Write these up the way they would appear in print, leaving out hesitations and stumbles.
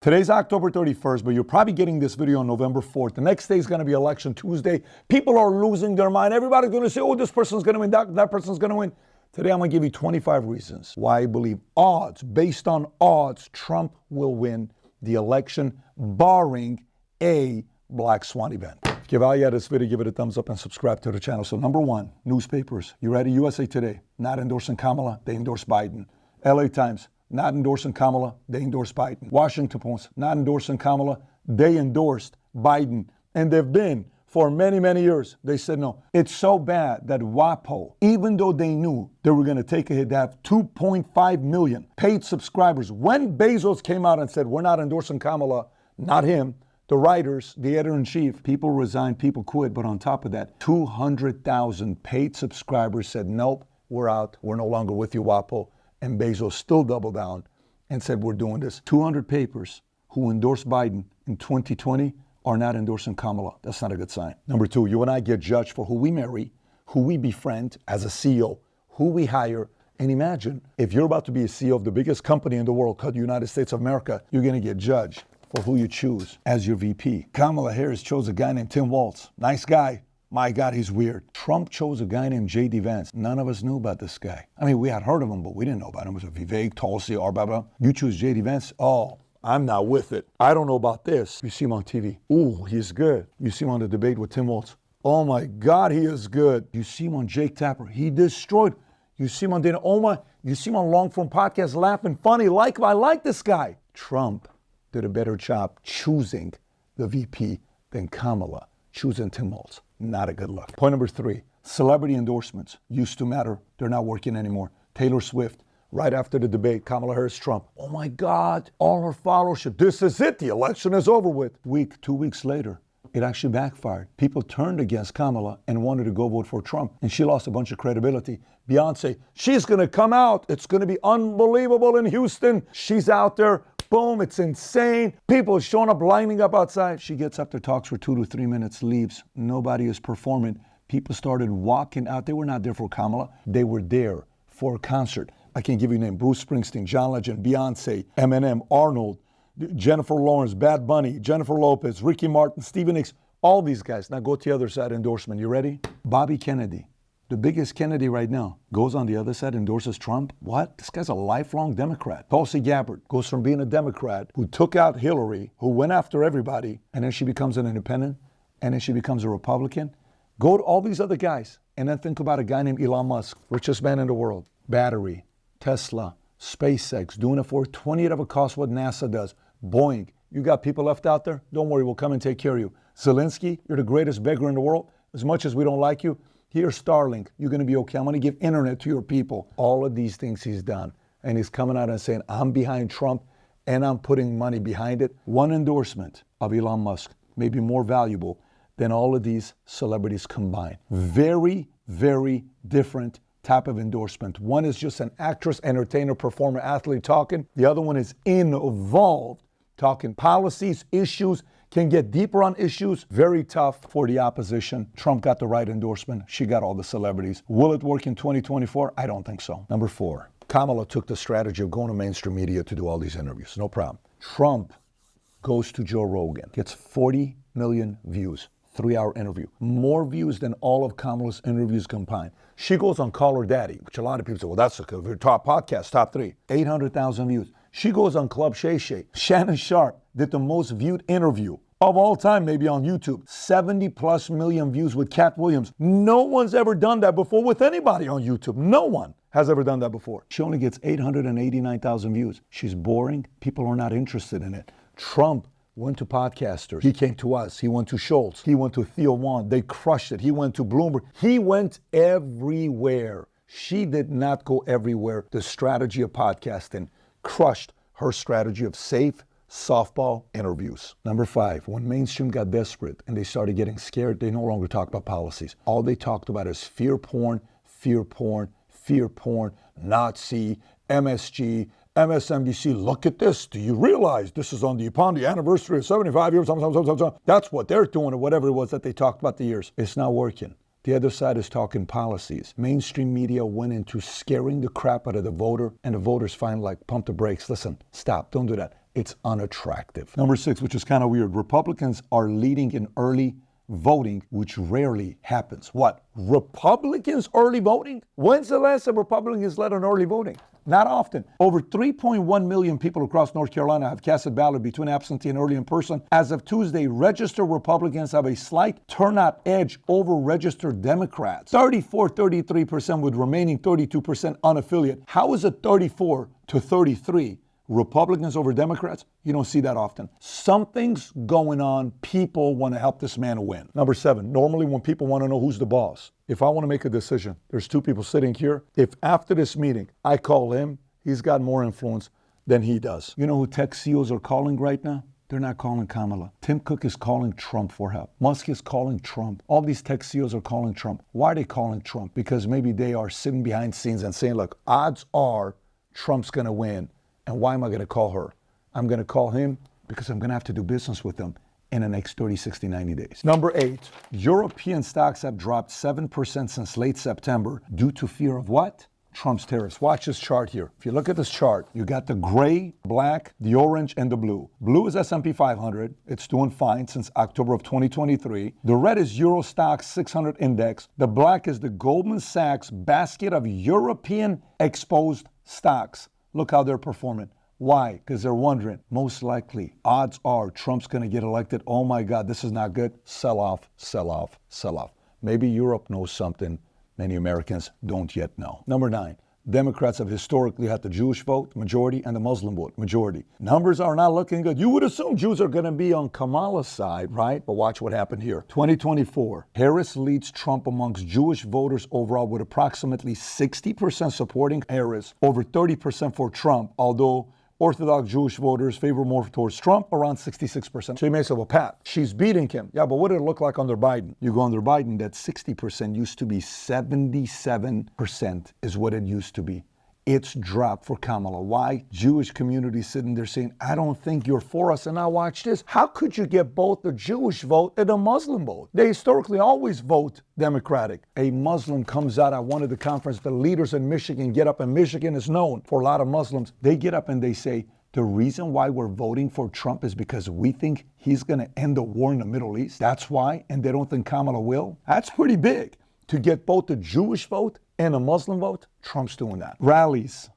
Today's October 31st, but you're probably getting this video on November 4th. The next day is going to be Election Tuesday. People are losing their mind. Everybody's going to say, oh, this person's going to win, that person's going to win. Today, I'm going to give you 25 reasons why I believe based on odds, Trump will win the election, barring a Black Swan event. If you value this video, give it a thumbs up and subscribe to the channel. So number one, newspapers. You ready? USA Today, not endorsing Kamala, they endorse Biden. LA Times, not endorsing Kamala, they endorse Biden. Washington Post, not endorsing Kamala, they endorsed Biden. And they've been for many, many years. They said no. It's so bad that WAPO, even though they knew they were going to take a hit, to have 2.5 million paid subscribers. When Bezos came out and said, we're not endorsing Kamala, not him, the writers, the editor-in-chief, people resigned, people quit. But on top of that, 200,000 paid subscribers said, nope, we're out. We're no longer with you, WAPO. And Bezos still doubled down and said, we're doing this. 200 papers who endorsed Biden in 2020 are not endorsing Kamala. That's not a good sign. Number two, you and I get judged for who we marry, who we befriend as a CEO, who we hire. And imagine if you're about to be a CEO of the biggest company in the world called the United States of America, you're going to get judged for who you choose as your VP. Kamala Harris chose a guy named Tim Walz. Nice guy. My God, he's weird. Trump chose a guy named J.D. Vance. None of us knew about this guy. I mean, we had heard of him, but we didn't know about him. It was a Vivek, Tulsi, or blah, blah. You choose J.D. Vance? Oh, I'm not with it. I don't know about this. You see him on TV. Ooh, he's good. You see him on the debate with Tim Walz. Oh my God, he is good. You see him on Jake Tapper. He destroyed. You see him on Dana Oma. You see him on long form podcast, laughing funny. I like this guy. Trump did a better job choosing the VP than Kamala choosing Tim Walz. Not a good look. Point number three, celebrity endorsements used to matter. They're not working anymore. Taylor Swift, right after the debate, Kamala Harris, Trump. Oh my God, all her followership. This is it. The election is over with. 2 weeks later, it actually backfired. People turned against Kamala and wanted to go vote for Trump. And she lost a bunch of credibility. Beyonce, she's going to come out. It's going to be unbelievable in Houston. She's out there. Boom, it's insane. People showing up, lining up outside. She gets up there, talks for 2 to 3 minutes, leaves. Nobody is performing. People started walking out. They were not there for Kamala. They were there for a concert. I can't give you a name. Bruce Springsteen, John Legend, Beyonce, Eminem, Arnold, Jennifer Lawrence, Bad Bunny, Jennifer Lopez, Ricky Martin, Stevie Nicks, all these guys. Now go to the other side endorsement. You ready? Bobby Kennedy, the biggest Kennedy right now, goes on the other side, endorses Trump. What? This guy's a lifelong Democrat. Tulsi Gabbard goes from being a Democrat who took out Hillary, who went after everybody, and then she becomes an independent, and then she becomes a Republican. Go to all these other guys, and then think about a guy named Elon Musk, richest man in the world. Battery, Tesla, SpaceX, doing it for 20th of a cost what NASA does. Boeing, you got people left out there? Don't worry, we'll come and take care of you. Zelensky, you're the greatest beggar in the world. As much as we don't like you, here's Starlink, you're going to be okay. I'm going to give internet to your people. All of these things he's done. And he's coming out and saying, I'm behind Trump and I'm putting money behind it. One endorsement of Elon Musk may be more valuable than all of these celebrities combined. Very, very different type of endorsement. One is just an actress, entertainer, performer, athlete talking. The other one is involved, talking policies, issues, can get deeper on issues. Very tough for the opposition. Trump got the right endorsement. She got all the celebrities. Will it work in 2024? I don't think so. Number four, Kamala took the strategy of going to mainstream media to do all these interviews. No problem. Trump goes to Joe Rogan, gets 40 million views, 3-hour interview. More views than all of Kamala's interviews combined. She goes on Call Her Daddy, which a lot of people say, well, that's a top podcast, top 3. 800,000 views. She goes on Club Shay Shay. Shannon Sharp did the most viewed interview of all time, maybe on YouTube. 70+ million views with Cat Williams. No one's ever done that before with anybody on YouTube. No one has ever done that before. She only gets 889,000 views. She's boring. People are not interested in it. Trump went to podcasters. He came to us. He went to Schultz. He went to Theo Wan. They crushed it. He went to Bloomberg. He went everywhere. She did not go everywhere. The strategy of podcasting crushed her strategy of safe softball interviews. Number five, when mainstream got desperate and they started getting scared, they no longer talk about policies. All they talked about is fear porn, fear porn, fear porn, Nazi, MSG, MSNBC. Look at this. Do you realize this is upon the anniversary of 75 years? That's what they're doing, or whatever it was that they talked about the years. It's not working. The other side is talking policies. Mainstream media went into scaring the crap out of the voter, and the voters finally pump the brakes. Listen, stop, don't do that. It's unattractive. Number 6, which is kind of weird. Republicans are leading in early voting, which rarely happens. What? Republicans early voting? When's the last time Republicans led on early voting? Not often. Over 3.1 million people across North Carolina have casted ballot between absentee and early in person. As of Tuesday, registered Republicans have a slight turnout edge over registered Democrats. 33% with remaining 32% unaffiliated. How is it 34 to 33? Republicans over Democrats? You don't see that often. Something's going on. People want to help this man win. Number 7, normally when people want to know who's the boss, if I want to make a decision, there's 2 people sitting here. If after this meeting, I call him, he's got more influence than he does. You know who tech CEOs are calling right now? They're not calling Kamala. Tim Cook is calling Trump for help. Musk is calling Trump. All these tech CEOs are calling Trump. Why are they calling Trump? Because maybe they are sitting behind scenes and saying, look, odds are Trump's going to win. And why am I going to call her? I'm going to call him because I'm going to have to do business with him in the next 30, 60, 90 days. Number 8, European stocks have dropped 7% since late September due to fear of what? Trump's tariffs. Watch this chart here. If you look at this chart, you got the gray, black, the orange, and the blue. Blue is S&P 500. It's doing fine since October of 2023. The red is Euro Stoxx 600 index. The black is the Goldman Sachs basket of European exposed stocks. Look how they're performing. Why? Because they're wondering, most likely, odds are Trump's going to get elected. Oh my God, this is not good. Sell off, sell off, sell off. Maybe Europe knows something many Americans don't yet know. Number 9, Democrats have historically had the Jewish vote, majority, and the Muslim vote, majority. Numbers are not looking good. You would assume Jews are going to be on Kamala's side, right? But watch what happened here. 2024, Harris leads Trump amongst Jewish voters overall with approximately 60% supporting Harris, over 30% for Trump, although Orthodox Jewish voters favor more towards Trump, around 66%. So you may say, well, Pat, she's beating him. Yeah, but what did it look like under Biden? You go under Biden, that 60% used to be 77% is what it used to be. It's dropped for Kamala. Why? Jewish community sitting there saying, I don't think you're for us. And now watch this. How could you get both the Jewish vote and the Muslim vote? They historically always vote Democratic. A Muslim comes out at one of the conference, the leaders in Michigan get up, and Michigan is known for a lot of Muslims. They get up and they say, the reason why we're voting for Trump is because we think he's going to end the war in the Middle East. That's why, and they don't think Kamala will. That's pretty big. To get both the Jewish vote and a Muslim vote, Trump's doing that. Rallies.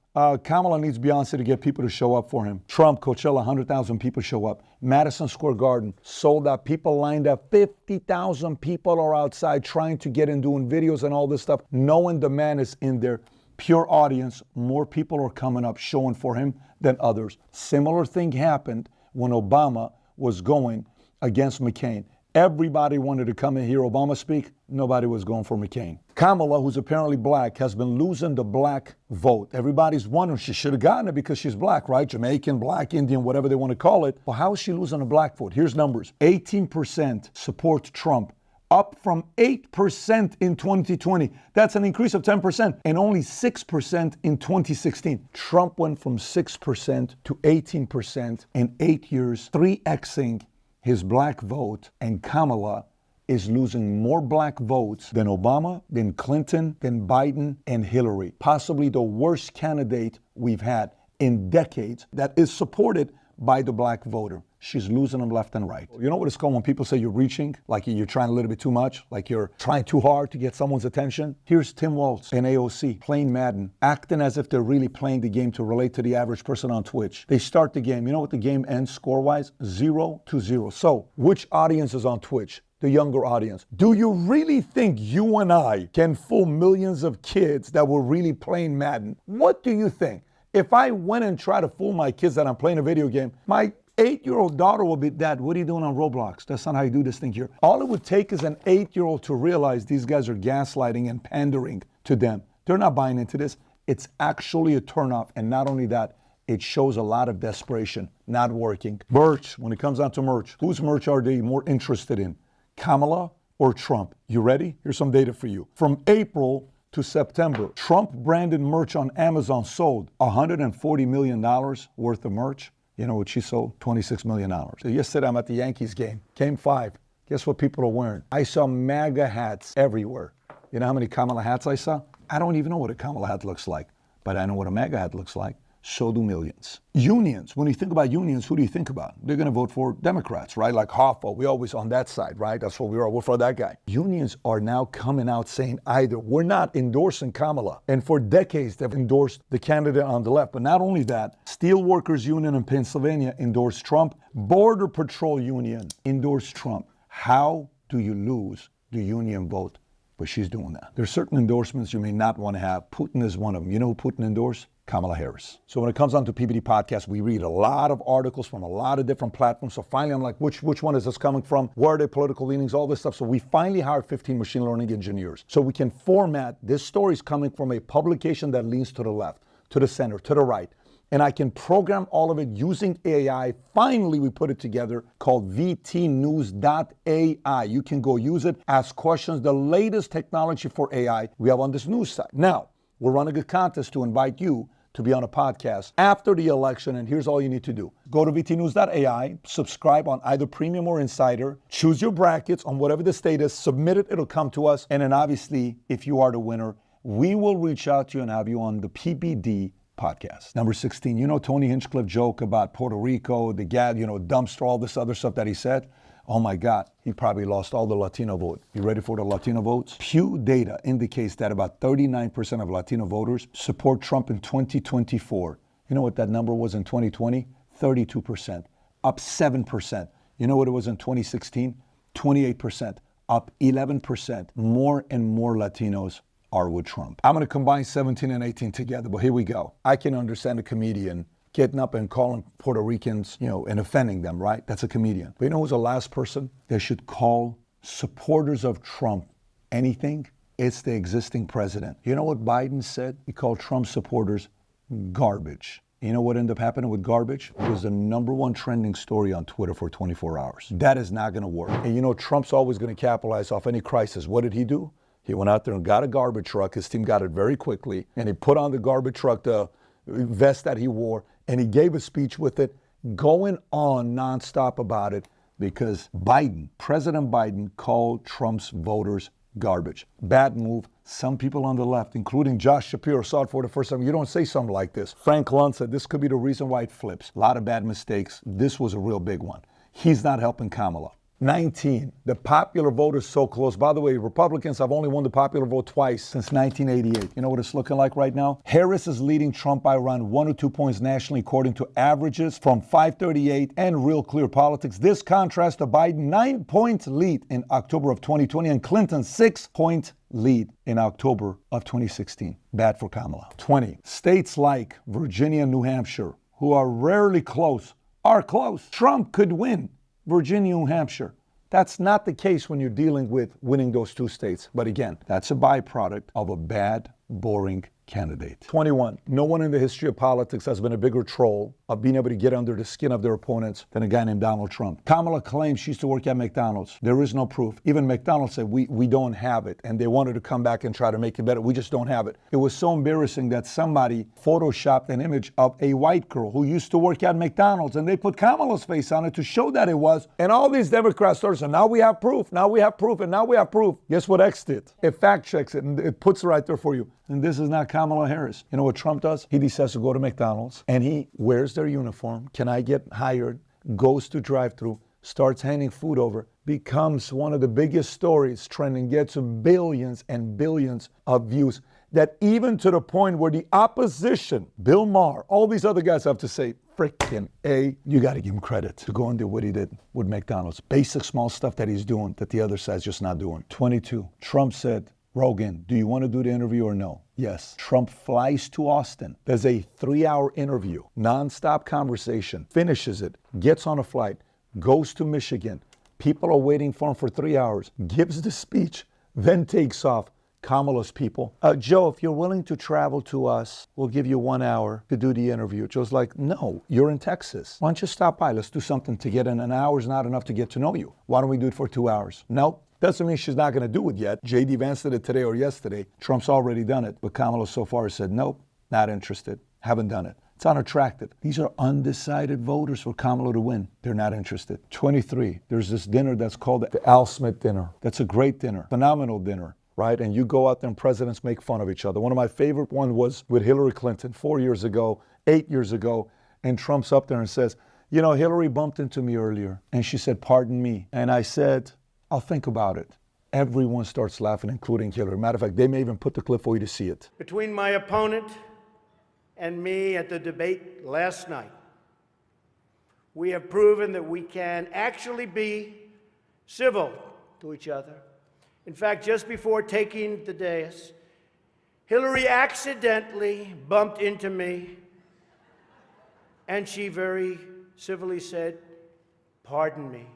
Kamala needs Beyonce to get people to show up for him. Trump, Coachella, 100,000 people show up. Madison Square Garden, sold out. People lined up. 50,000 people are outside trying to get in, doing videos and all this stuff. Knowing the man is in there. Pure audience. More people are coming up showing for him than others. Similar thing happened when Obama was going against McCain. Everybody wanted to come and hear Obama speak. Nobody was going for McCain. Kamala, who's apparently black, has been losing the black vote. Everybody's wondering, she should have gotten it because she's black, right? Jamaican, black, Indian, whatever they want to call it. Well, how is she losing the black vote? Here's numbers. 18% support Trump, up from 8% in 2020. That's an increase of 10%, and only 6% in 2016. Trump went from 6% to 18% in 8 years, 3xing his black vote, and Kamala is losing more black votes than Obama, than Clinton, than Biden, and Hillary. Possibly the worst candidate we've had in decades that is supported by the black voter. She's losing them left and right. You know what it's called when people say you're reaching, like you're trying a little bit too much, like you're trying too hard to get someone's attention? Here's Tim Walz and AOC playing Madden, acting as if they're really playing the game to relate to the average person on Twitch. They start the game. You know what the game ends score-wise? 0-0. So, which audience is on Twitch? The younger audience. Do you really think you and I can fool millions of kids that were really playing Madden? What do you think? If I went and tried to fool my kids that I'm playing a video game, my 8-year-old daughter will be, Dad, what are you doing on Roblox? That's not how you do this thing here. All it would take is an 8-year-old to realize these guys are gaslighting and pandering to them. They're not buying into this. It's actually a turnoff. And not only that, it shows a lot of desperation, not working. Merch, when it comes down to merch, whose merch are they more interested in? Kamala or Trump? You ready? Here's some data for you. From April to September, Trump branded merch on Amazon sold $140 million worth of merch. You know what she sold? $26 million. So yesterday I'm at the Yankees game. Game 5. Guess what people are wearing? I saw MAGA hats everywhere. You know how many Kamala hats I saw? I don't even know what a Kamala hat looks like, but I know what a MAGA hat looks like. So do millions. Unions, when you think about unions, who do you think about? They're going to vote for Democrats, right? Like Hoffa, we always on that side, right? That's what we are. We're for that guy. Unions are now coming out saying either we're not endorsing Kamala. And for decades, they've endorsed the candidate on the left. But not only that, Steelworkers Union in Pennsylvania endorsed Trump. Border Patrol Union endorsed Trump. How do you lose the union vote? But she's doing that. There's certain endorsements you may not want to have. Putin is one of them. You know who Putin endorsed? Kamala Harris. So when it comes on to PBD Podcast, we read a lot of articles from a lot of different platforms. So finally, I'm like, which one is this coming from? Where are their political leanings? All this stuff. So we finally hired 15 machine learning engineers. So we can format this stories coming from a publication that leans to the left, to the center, to the right. And I can program all of it using AI. Finally, we put it together called vtnews.ai. You can go use it, ask questions, the latest technology for AI we have on this news site. Now, we're running a contest to invite you to be on a podcast after the election, and here's all you need to do. Go to vtnews.ai, subscribe on either Premium or Insider, choose your brackets on whatever the state is, submit it, it'll come to us, and then obviously, if you are the winner, we will reach out to you and have you on the PBD podcast. Number 16, you know Tony Hinchcliffe joke about Puerto Rico, the gag, dumpster, all this other stuff that he said? Oh my God, he probably lost all the Latino vote. You ready for the Latino votes? Pew data indicates that about 39% of Latino voters support Trump in 2024. You know what that number was in 2020? 32%, up 7%. You know what it was in 2016? 28%, up 11%. More and more Latinos are with Trump. I'm going to combine 17 and 18 together, but here we go. I can understand a comedian getting up and calling Puerto Ricans, and offending them, right? That's a comedian. But you know who's the last person that should call supporters of Trump anything? It's the existing president. You know what Biden said? He called Trump supporters garbage. You know what ended up happening with garbage? It was the #1 trending story on Twitter for 24 hours. That is not going to work. And Trump's always going to capitalize off any crisis. What did he do? He went out there and got a garbage truck. His team got it very quickly. And he put on the garbage truck the vest that he wore, and he gave a speech with it, going on nonstop about it, because President Biden called Trump's voters garbage. Bad move. Some people on the left, including Josh Shapiro, saw it for the first time. You don't say something like this. Frank Luntz said this could be the reason why it flips. A lot of bad mistakes. This was a real big one. He's not helping Kamala. 19, the popular vote is so close. By the way, Republicans have only won the popular vote twice since 1988. You know what it's looking like right now? Harris is leading Trump by around 1 or 2 points nationally, according to averages from 538 and Real Clear Politics. This contrasts to Biden 9-point lead in October of 2020 and Clinton's 6-point lead in October of 2016. Bad for Kamala. 20, states like Virginia and New Hampshire, who are rarely close, are close. Trump could win Virginia, New Hampshire. That's not the case when you're dealing with winning those 2 states. But again, that's a byproduct of a bad, boring candidate. 21, no one in the history of politics has been a bigger troll of being able to get under the skin of their opponents than a guy named Donald Trump. Kamala claims she used to work at McDonald's. There is no proof. Even McDonald's said, we don't have it. And they wanted to come back and try to make it better. We just don't have it. It was so embarrassing that somebody photoshopped an image of a white girl who used to work at McDonald's, and they put Kamala's face on it to show that it was. And all these Democrats started saying, now we have proof, now we have proof, and now we have proof. Guess what X did? It fact checks it, and it puts it right there for you. And this is not Kamala Harris. You know what Trump does? He decides to go to McDonald's, and he wears their uniform. Can I get hired? Goes to drive-through, starts handing food over, becomes one of the biggest stories trending, gets billions and billions of views, that even to the point where the opposition, Bill Maher, all these other guys have to say, freaking A, you got to give him credit to go and do what he did with McDonald's. Basic small stuff that he's doing that the other side's just not doing. 22, Trump said, Rogan, do you want to do the interview or no? Yes. Trump flies to Austin. There's a 3-hour interview, nonstop conversation, finishes it, gets on a flight, goes to Michigan. People are waiting for him for 3 hours, gives the speech, then takes off. Kamala's people, Joe, if you're willing to travel to us, we'll give you 1 hour to do the interview. Joe's like, no, you're in Texas. Why don't you stop by? Let's do something to get in. An hour is not enough to get to know you. Why don't we do it for 2 hours? Nope. Doesn't mean she's not going to do it yet. J.D. Vance did it today or yesterday. Trump's already done it. But Kamala so far has said, nope, not interested. Haven't done it. It's unattractive. These are undecided voters for Kamala to win. They're not interested. 23, there's this dinner that's called the Al Smith dinner. That's a great dinner, phenomenal dinner, right? And you go out there and presidents make fun of each other. One of my favorite ones was with Hillary Clinton 4 years ago, 8 years ago, and Trump's up there and says, you know, Hillary bumped into me earlier, and she said, pardon me. And I said, I'll think about it. Everyone starts laughing, including Hillary. Matter of fact, they may even put the clip for you to see it. Between my opponent and me at the debate last night, we have proven that we can actually be civil to each other. In fact, just before taking the dais, Hillary accidentally bumped into me, and she very civilly said, pardon me.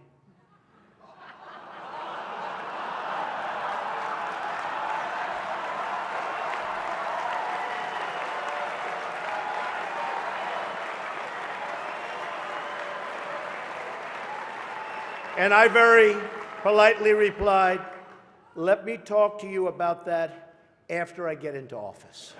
And I very politely replied, let me talk to you about that after I get into office.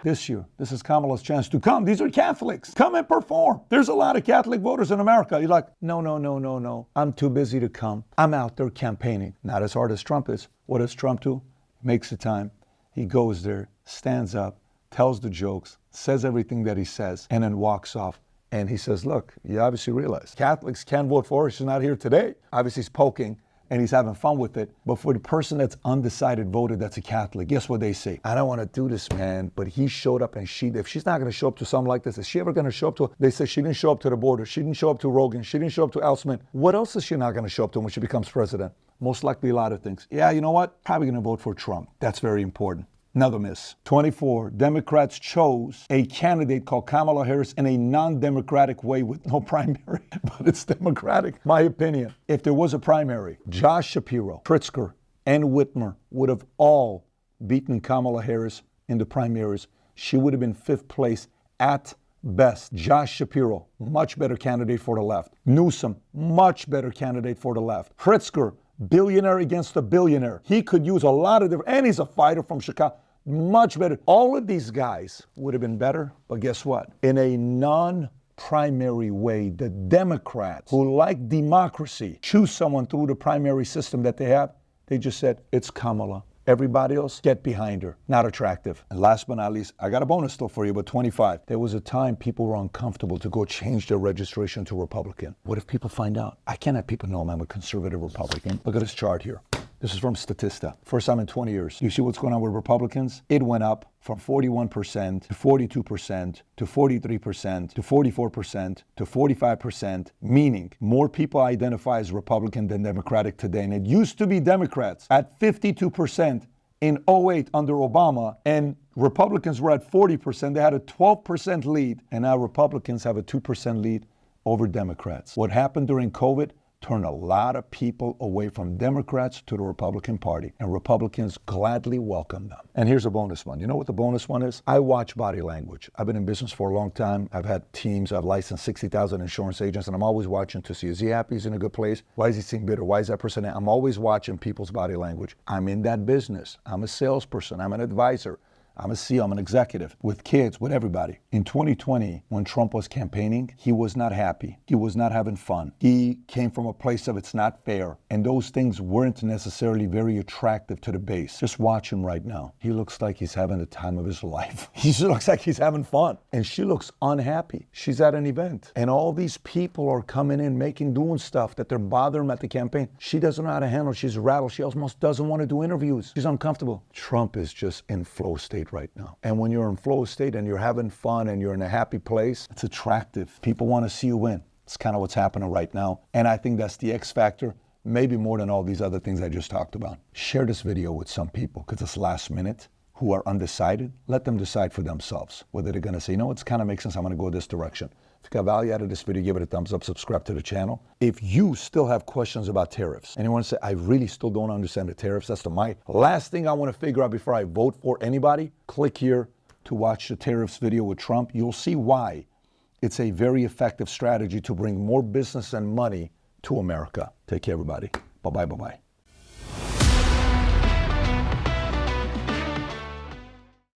This year, this is Kamala's chance to come. These are Catholics. Come and perform. There's a lot of Catholic voters in America. You're like, no. I'm too busy to come. I'm out there campaigning. Not as hard as Trump is. What does Trump do? Makes the time. He goes there, stands up, tells the jokes, says everything that he says, and then walks off. And he says, look, you obviously realize Catholics can vote for her. She's not here today. Obviously, he's poking and he's having fun with it. But for the person that's undecided voter that's a Catholic, guess what they say? I don't want to do this, man. But he showed up, and if she's not going to show up to something like this, is she ever going to show up to? They say she didn't show up to the border. She didn't show up to Rogan. She didn't show up to Al Smith. What else is she not going to show up to when she becomes president? Most likely a lot of things. Yeah, you know what? Probably going to vote for Trump. That's very important. Another miss. 24, Democrats chose a candidate called Kamala Harris in a non-democratic way with no primary, but it's democratic. My opinion, if there was a primary, Josh Shapiro, Pritzker, and Whitmer would have all beaten Kamala Harris in the primaries. She would have been 5th place at best. Josh Shapiro, much better candidate for the left. Newsom, much better candidate for the left. Pritzker, billionaire against a billionaire. He could use a lot of different, and he's a fighter from Chicago. Much better. All of these guys would have been better, but guess what? In a non-primary way, the Democrats, who like democracy, choose someone through the primary system that they have. They just said, it's Kamala. Everybody else, get behind her. Not attractive. And last but not least, I got a bonus still for you, but 25. There was a time people were uncomfortable to go change their registration to Republican. What if people find out? I can't have people know I'm a conservative Republican. Look at this chart here. This is from Statista. First time in 20 years. You see what's going on with Republicans? It went up from 41% to 42% to 43% to 44% to 45%, meaning more people identify as Republican than Democratic today. And it used to be Democrats at 52% in 08 under Obama, and Republicans were at 40%. They had a 12% lead, and now Republicans have a 2% lead over Democrats. What happened during COVID turned a lot of people away from Democrats to the Republican Party, and Republicans gladly welcome them. And here's a bonus one. You know what the bonus one is? I watch body language. I've been in business for a long time. I've had teams. I've licensed 60,000 insurance agents, and I'm always watching to see, is he happy? He's in a good place? Why is he seem bitter? Why is that person? I'm always watching people's body language. I'm in that business. I'm a salesperson. I'm an advisor. I'm a CEO, I'm an executive, with kids, with everybody. In 2020, when Trump was campaigning, he was not happy. He was not having fun. He came from a place of it's not fair. And those things weren't necessarily very attractive to the base. Just watch him right now. He looks like he's having the time of his life. He just looks like he's having fun. And she looks unhappy. She's at an event. And all these people are coming in, doing stuff that they're bothering at the campaign. She doesn't know how to handle it. She's rattled. She almost doesn't want to do interviews. She's uncomfortable. Trump is just in flow state right now. And when you're in flow state and you're having fun and you're in a happy place, it's attractive. People want to see you win. It's kind of what's happening right now. And I think that's the X factor, maybe more than all these other things I just talked about. Share this video with some people because it's last minute, who are undecided. Let them decide for themselves whether they're going to say, you know, it kind of makes sense. I'm going to go this direction. If you got value out of this video, give it a thumbs up, subscribe to the channel. If you still have questions about tariffs, and you want to say, I really still don't understand the tariffs, that's my last thing I want to figure out before I vote for anybody, click here to watch the tariffs video with Trump. You'll see why it's a very effective strategy to bring more business and money to America. Take care, everybody. Bye-bye, bye-bye.